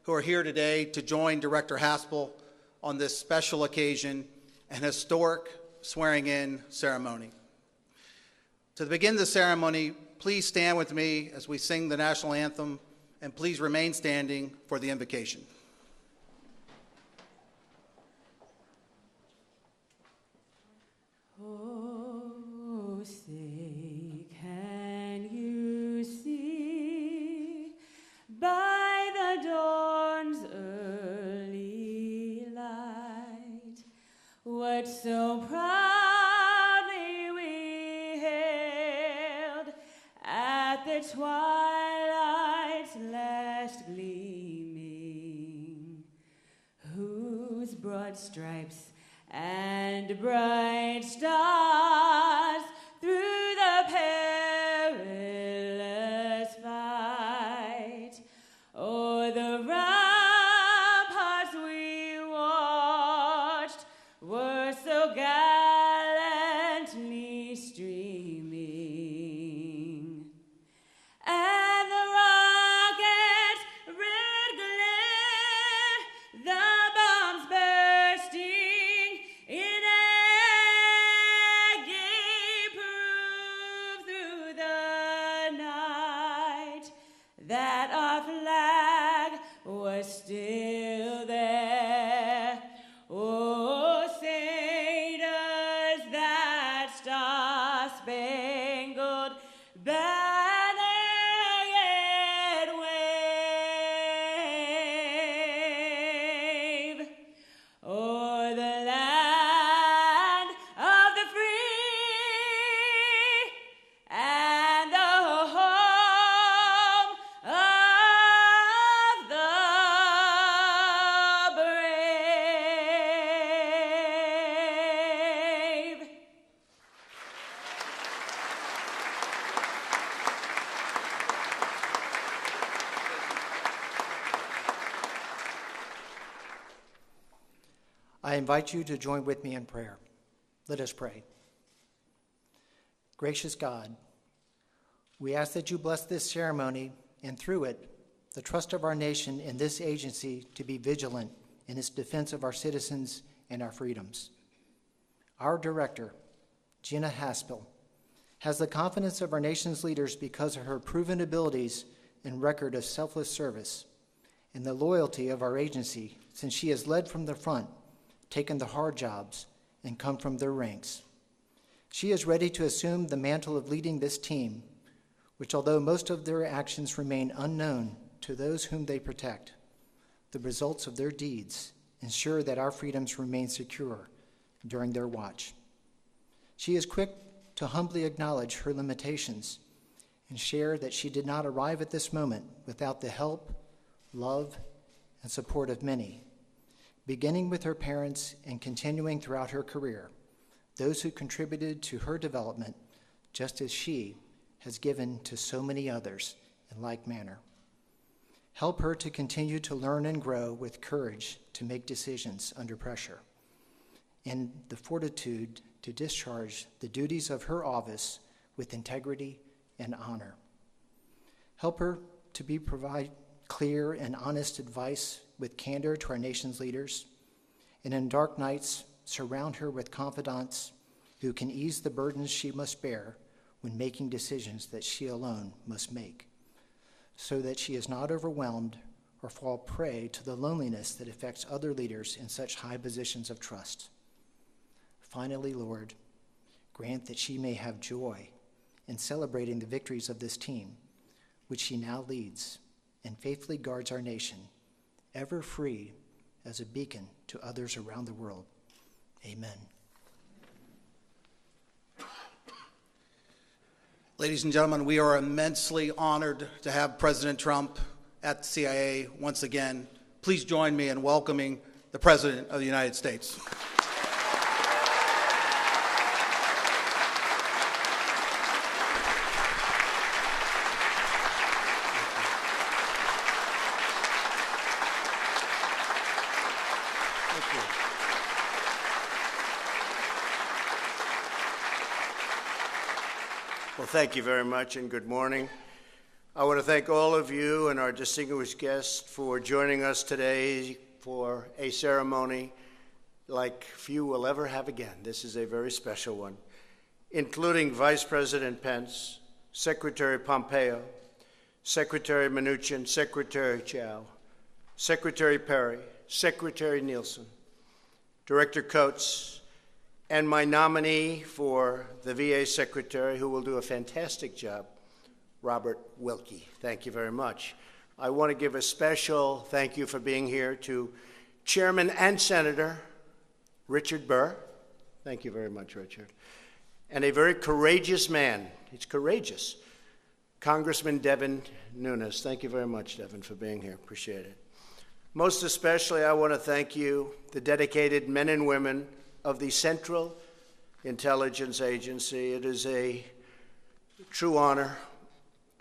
who are here today to join Director Haspel on this special occasion and historic swearing-in ceremony. To begin the ceremony, please stand with me as we sing the national anthem, and please remain standing for the invocation. Oh, say, can you see by the dawn's early light what so proudly we hailed at the twilight's last gleaming, whose broad stripes and bright stars through the perilous fight o'er the ramparts we watched were so gallantly streaming, and the rocket's red glare, the bombs bursting in air, gave proof through the night that our flag was still there. Oh, say does that star-spangled banner yet wave o'er the land of the free and the home of the brave. I invite you to join with me in prayer. Let us pray. Gracious God, we ask that you bless this ceremony and through it, the trust of our nation in this agency to be vigilant in its defense of our citizens and our freedoms. Our director, Gina Haspel, has the confidence of our nation's leaders because of her proven abilities and record of selfless service, and the loyalty of our agency since she has led from the front, taken the hard jobs, and come from their ranks. She is ready to assume the mantle of leading this team, which, although most of their actions remain unknown to those whom they protect, the results of their deeds ensure that our freedoms remain secure during their watch. She is quick to humbly acknowledge her limitations and share that she did not arrive at this moment without the help, love, and support of many, beginning with her parents and continuing throughout her career, those who contributed to her development just as she has given to so many others in like manner. Help her to continue to learn and grow with courage to make decisions under pressure and the fortitude to discharge the duties of her office with integrity and honor. Help her to provide clear and honest advice with candor to our nation's leaders, and in dark nights, surround her with confidants who can ease the burdens she must bear when making decisions that she alone must make, so that she is not overwhelmed or fall prey to the loneliness that affects other leaders in such high positions of trust. Finally, Lord, grant that she may have joy in celebrating the victories of this team, which she now leads and faithfully guards our nation, ever free as a beacon to others around the world. Amen. Ladies and gentlemen, we are immensely honored to have President Trump at the CIA once again. Please join me in welcoming the President of the United States. Well, thank you very much, and good morning. I want to thank all of you and our distinguished guests for joining us today for a ceremony like few will ever have again. This is a very special one, including Vice President Pence, Secretary Pompeo, Secretary Mnuchin, Secretary Chao, Secretary Perry, Secretary Nielsen, Director Coates, and my nominee for the VA Secretary, who will do a fantastic job, Robert Wilkie. Thank you very much. I want to give a special thank you for being here to Chairman and Senator Richard Burr. Thank you very much, Richard. And a very courageous man. He's courageous. Congressman Devin Nunes. Thank you very much, Devin, for being here. Appreciate it. Most especially, I want to thank you, the dedicated men and women of the Central Intelligence Agency. It is a true honor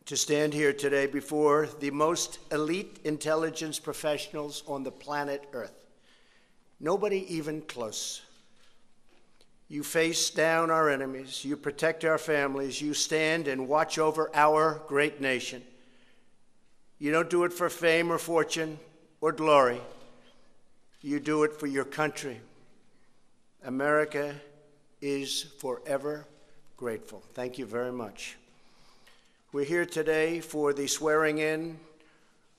to stand here today before the most elite intelligence professionals on the planet Earth. Nobody even close. You face down our enemies, you protect our families, you stand and watch over our great nation. You don't do it for fame or fortune or glory. You do it for your country. America is forever grateful. Thank you very much. We're here today for the swearing in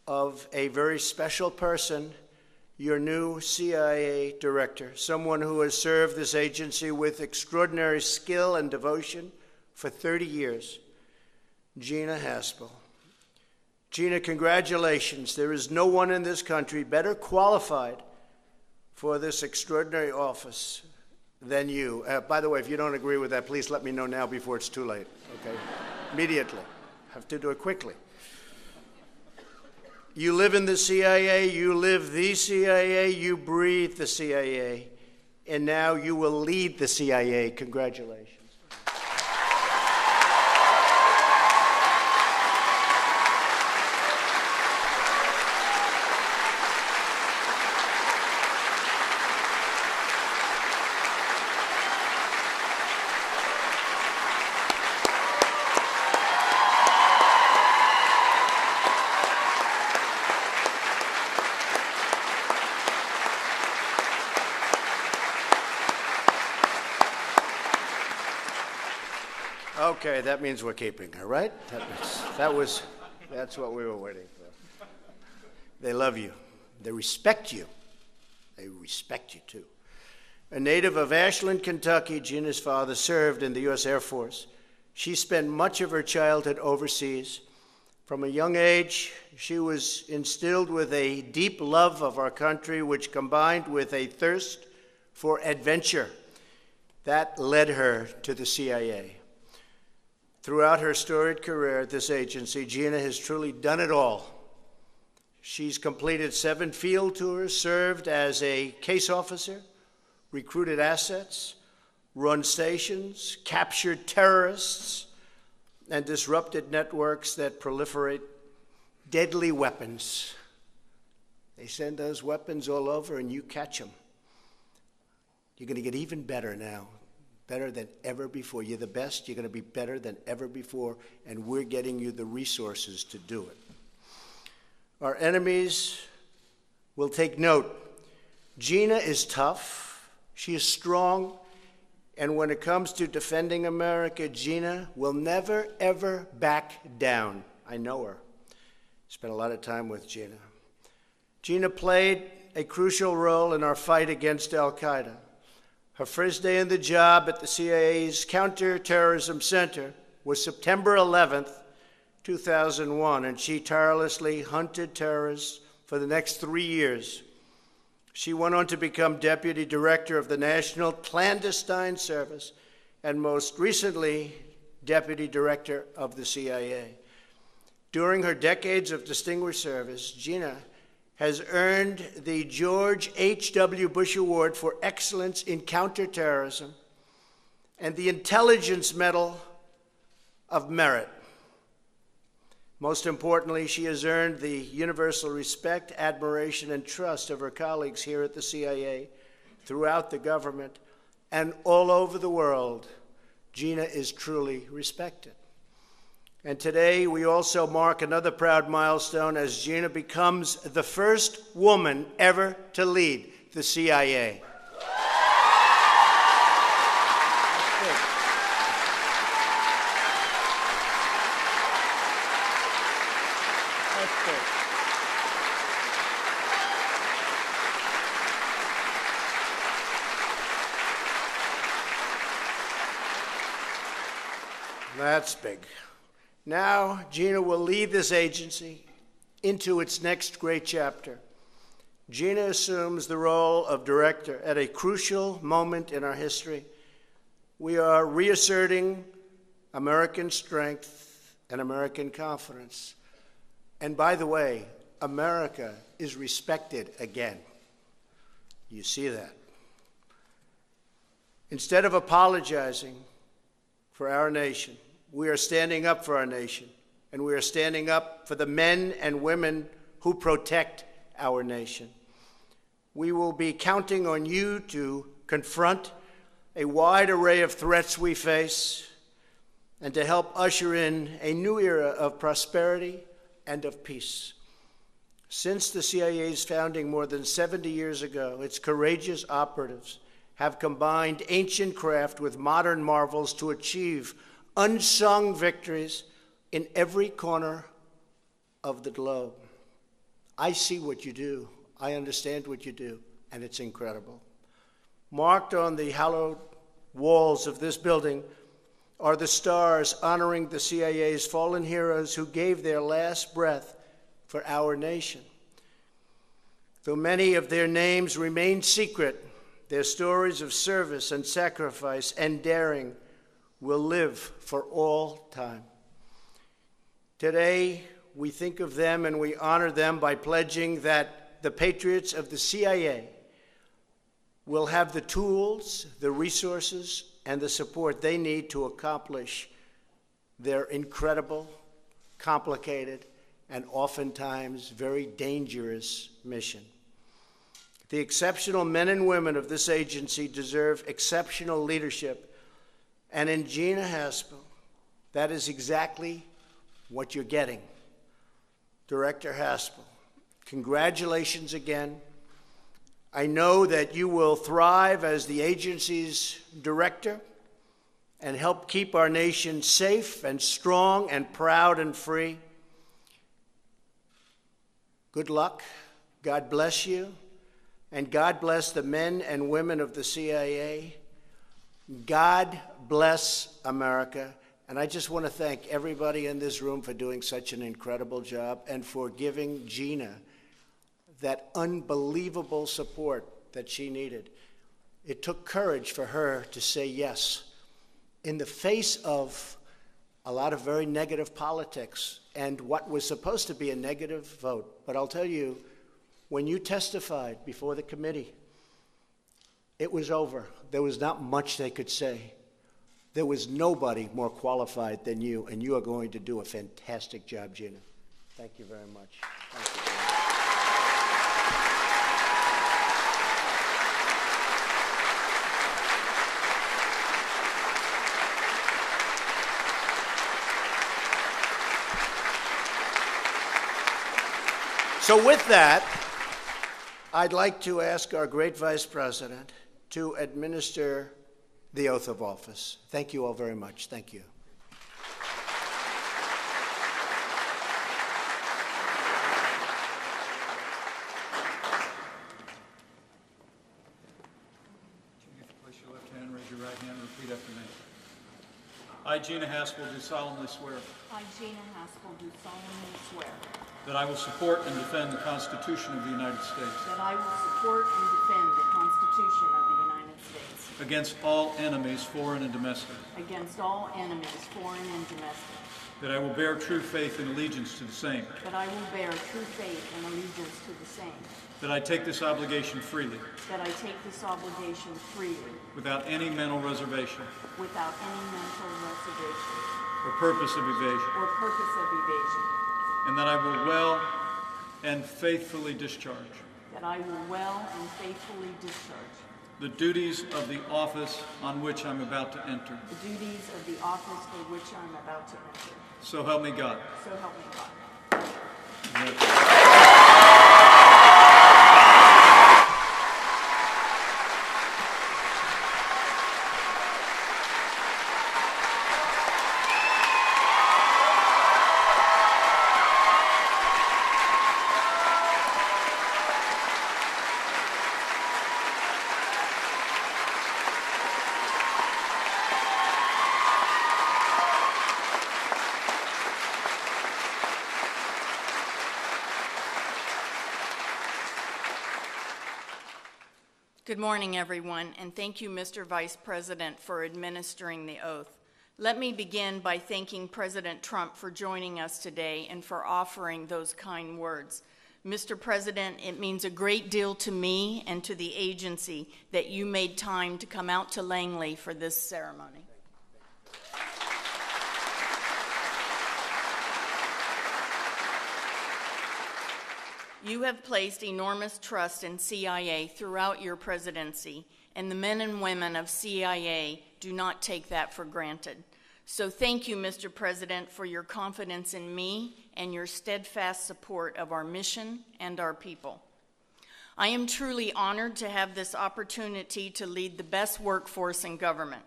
of a very special person, your new CIA director, someone who has served this agency with extraordinary skill and devotion for 30 years, Gina Haspel. Gina, congratulations. There is no one in this country better qualified for this extraordinary office than you. By the way, if you don't agree with that, please let me know now before it's too late, okay? Immediately. Have to do it quickly. You live in the CIA, you live the CIA, you breathe the CIA, and now you will lead the CIA. Congratulations. Okay, that means we're keeping her, right? That's what we were waiting for. They love you. They respect you. They respect you, too. A native of Ashland, Kentucky, Gina's father served in the U.S. Air Force. She spent much of her childhood overseas. From a young age, she was instilled with a deep love of our country, which combined with a thirst for adventure. That led her to the CIA. Throughout her storied career at this agency, Gina has truly done it all. She's completed 7 field tours, served as a case officer, recruited assets, run stations, captured terrorists, and disrupted networks that proliferate deadly weapons. They send those weapons all over and you catch them. You're going to get even better now. Better than ever before. You're the best. You're going to be better than ever before, and we're getting you the resources to do it. Our enemies will take note. Gina is tough. She is strong. And when it comes to defending America, Gina will never, ever back down. I know her. Spent a lot of time with Gina. Gina played a crucial role in our fight against al-Qaeda. Her first day in the job at the CIA's Counterterrorism Center was September 11th, 2001, and she tirelessly hunted terrorists for the next 3 years. She went on to become Deputy Director of the National Clandestine Service and most recently, Deputy Director of the CIA. During her decades of distinguished service, Gina has earned the George H.W. Bush Award for Excellence in Counterterrorism and the Intelligence Medal of Merit. Most importantly, she has earned the universal respect, admiration, and trust of her colleagues here at the CIA, throughout the government, and all over the world. Gina is truly respected. And today we also mark another proud milestone as Gina becomes the first woman ever to lead the CIA. That's big. Now, Gina will lead this agency into its next great chapter. Gina assumes the role of director at a crucial moment in our history. We are reasserting American strength and American confidence. And by the way, America is respected again. You see that. Instead of apologizing for our nation, we are standing up for our nation, and we are standing up for the men and women who protect our nation. We will be counting on you to confront a wide array of threats we face and to help usher in a new era of prosperity and of peace. Since the CIA's founding more than 70 years ago, its courageous operatives have combined ancient craft with modern marvels to achieve unsung victories in every corner of the globe. I see what you do. I understand what you do, and it's incredible. Marked on the hallowed walls of this building are the stars honoring the CIA's fallen heroes who gave their last breath for our nation. Though many of their names remain secret, their stories of service and sacrifice and daring will live for all time. Today, we think of them and we honor them by pledging that the patriots of the CIA will have the tools, the resources, and the support they need to accomplish their incredible, complicated, and oftentimes very dangerous mission. The exceptional men and women of this agency deserve exceptional leadership. And in Gina Haspel, that is exactly what you're getting. Director Haspel, congratulations again. I know that you will thrive as the agency's director and help keep our nation safe and strong and proud and free. Good luck. God bless you. And God bless the men and women of the CIA. God bless America. And I just want to thank everybody in this room for doing such an incredible job and for giving Gina that unbelievable support that she needed. It took courage for her to say yes in the face of a lot of very negative politics and what was supposed to be a negative vote. But I'll tell you, when you testified before the committee, it was over. There was not much they could say. There was nobody more qualified than you, and you are going to do a fantastic job, Gina. Thank you very much. Thank you, Gina. So with that, I'd like to ask our great Vice President to administer the oath of office. Thank you all very much. Thank you. Place your left hand, raise your right hand, repeat after me. I, Gina Haspel, do solemnly swear I, Gina Haspel, do solemnly swear that I will support and defend the Constitution of the United States that I will support and defend the Constitution of the United States against all enemies, foreign and domestic, against all enemies, foreign and domestic, that I will bear true faith and allegiance to the same, that I will bear true faith and allegiance to the same, that I take this obligation freely, that I take this obligation freely, without any mental reservation without any mental reservation or purpose of evasion, or purpose of evasion, and that I will well and faithfully discharge that I will well and faithfully discharge the duties of the office on which I'm about to enter. the duties of the office for which I am about to enter. So help me God. So help me God. Good morning, everyone, and thank you, Mr. Vice President, for administering the oath. Let me begin by thanking President Trump for joining us today and for offering those kind words. Mr. President, it means a great deal to me and to the agency that you made time to come out to Langley for this ceremony. You have placed enormous trust in CIA throughout your presidency, and the men and women of CIA do not take that for granted. So thank you, Mr. President, for your confidence in me and your steadfast support of our mission and our people. I am truly honored to have this opportunity to lead the best workforce in government.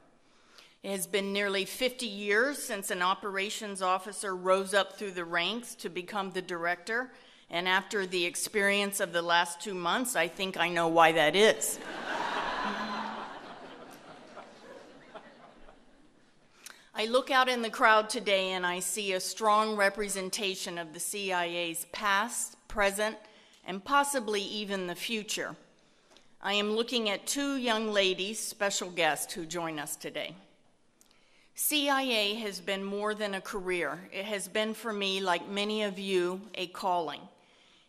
It has been nearly 50 years since an operations officer rose up through the ranks to become the director. And after the experience of the last 2 months, I think I know why that is. I look out in the crowd today and I see a strong representation of the CIA's past, present, and possibly even the future. I am looking at two young ladies, special guests, who join us today. CIA has been more than a career. It has been for me, like many of you, a calling.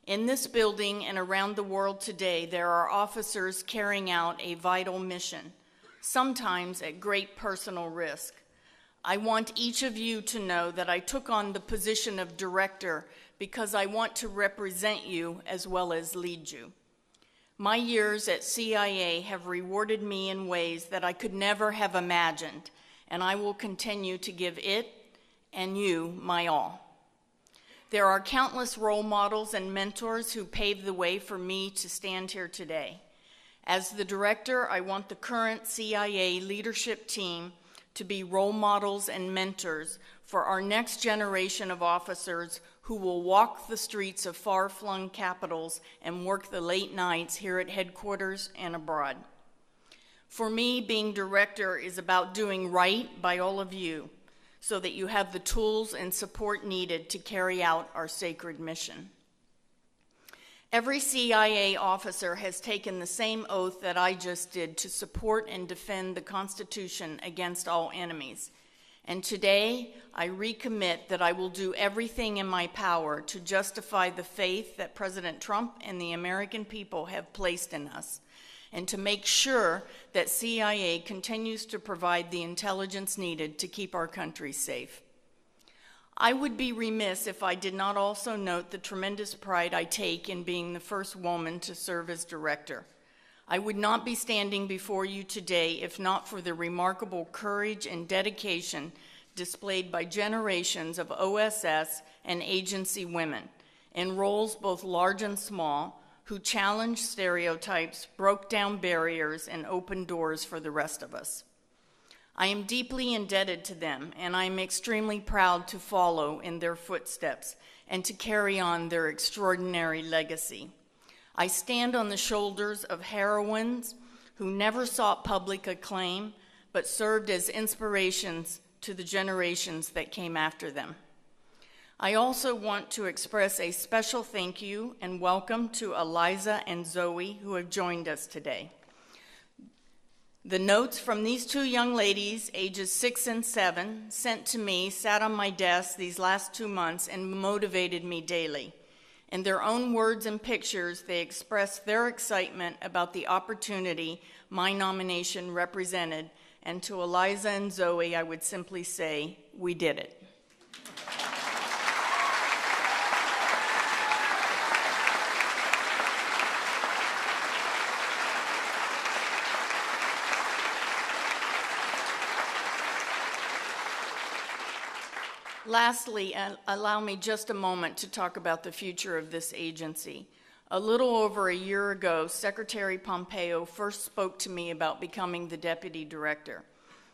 In this building and around the world today, there are officers carrying out a vital mission, sometimes at great personal risk. I want each of you to know that I took on the position of director because I want to represent you as well as lead you. My years at CIA have rewarded me in ways that I could never have imagined, and I will continue to give it and you my all. There are countless role models and mentors who paved the way for me to stand here today. As the director, I want the current CIA leadership team to be role models and mentors for our next generation of officers who will walk the streets of far-flung capitals and work the late nights here at headquarters and abroad. For me, being director is about doing right by all of you, so that you have the tools and support needed to carry out our sacred mission. Every CIA officer has taken the same oath that I just did to support and defend the Constitution against all enemies. And today, I recommit that I will do everything in my power to justify the faith that President Trump and the American people have placed in us, and to make sure that CIA continues to provide the intelligence needed to keep our country safe. I would be remiss if I did not also note the tremendous pride I take in being the first woman to serve as director. I would not be standing before you today if not for the remarkable courage and dedication displayed by generations of OSS and agency women in roles both large and small, who challenged stereotypes, broke down barriers, and opened doors for the rest of us. I am deeply indebted to them, and I am extremely proud to follow in their footsteps and to carry on their extraordinary legacy. I stand on the shoulders of heroines who never sought public acclaim, but served as inspirations to the generations that came after them. I also want to express a special thank you and welcome to Eliza and Zoe, who have joined us today. The notes from these two young ladies, ages 6 and 7, sent to me, sat on my desk these last 2 months and motivated me daily. In their own words and pictures, they expressed their excitement about the opportunity my nomination represented, and to Eliza and Zoe, I would simply say, we did it. Lastly, allow me just a moment to talk about the future of this agency. A little over a year ago, Secretary Pompeo first spoke to me about becoming the deputy director.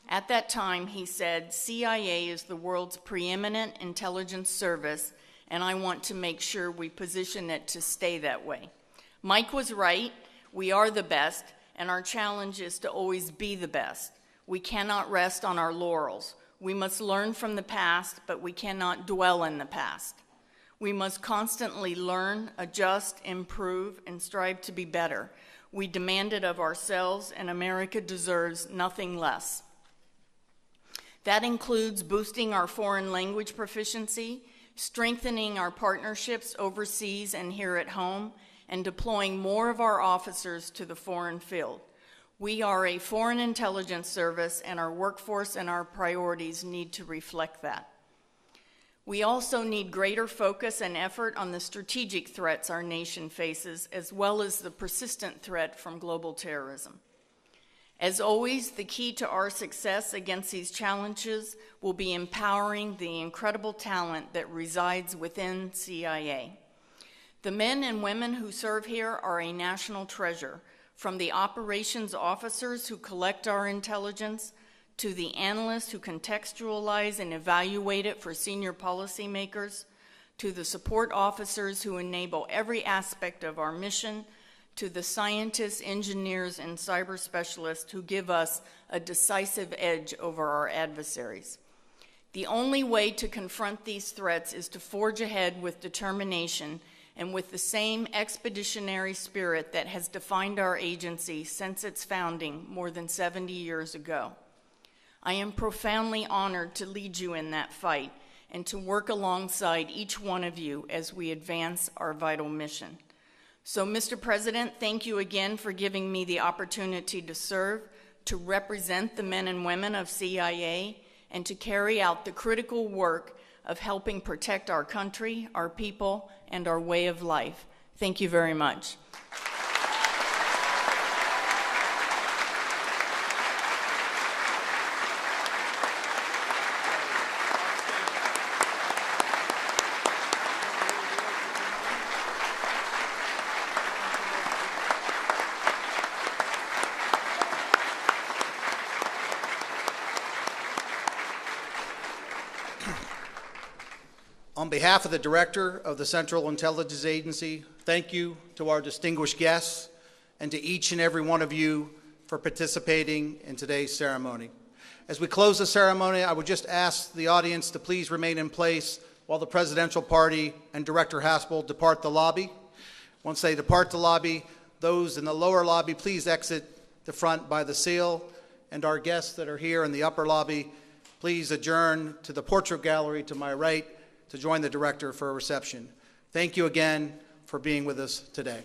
At that time, he said, CIA is the world's preeminent intelligence service, and I want to make sure we position it to stay that way. Mike was right. We are the best, and our challenge is to always be the best. We cannot rest on our laurels. We must learn from the past, but we cannot dwell in the past. We must constantly learn, adjust, improve, and strive to be better. We demand it of ourselves, and America deserves nothing less. That includes boosting our foreign language proficiency, strengthening our partnerships overseas and here at home, and deploying more of our officers to the foreign field. We are a foreign intelligence service, and our workforce and our priorities need to reflect that. We also need greater focus and effort on the strategic threats our nation faces, as well as the persistent threat from global terrorism. As always, the key to our success against these challenges will be empowering the incredible talent that resides within CIA. The men and women who serve here are a national treasure, from the operations officers who collect our intelligence, to the analysts who contextualize and evaluate it for senior policymakers, to the support officers who enable every aspect of our mission, to the scientists, engineers, and cyber specialists who give us a decisive edge over our adversaries. The only way to confront these threats is to forge ahead with determination and with the same expeditionary spirit that has defined our agency since its founding more than 70 years ago. I am profoundly honored to lead you in that fight and to work alongside each one of you as we advance our vital mission. So, Mr. President, thank you again for giving me the opportunity to serve, to represent the men and women of CIA, and to carry out the critical work of helping protect our country, our people, and our way of life. Thank you very much. On behalf of the Director of the Central Intelligence Agency, thank you to our distinguished guests and to each and every one of you for participating in today's ceremony. As we close the ceremony, I would just ask the audience to please remain in place while the presidential party and Director Haspel depart the lobby. Once they depart the lobby, those in the lower lobby, please exit the front by the seal, and our guests that are here in the upper lobby, please adjourn to the portrait gallery to my right to join the director for a reception. Thank you again for being with us today.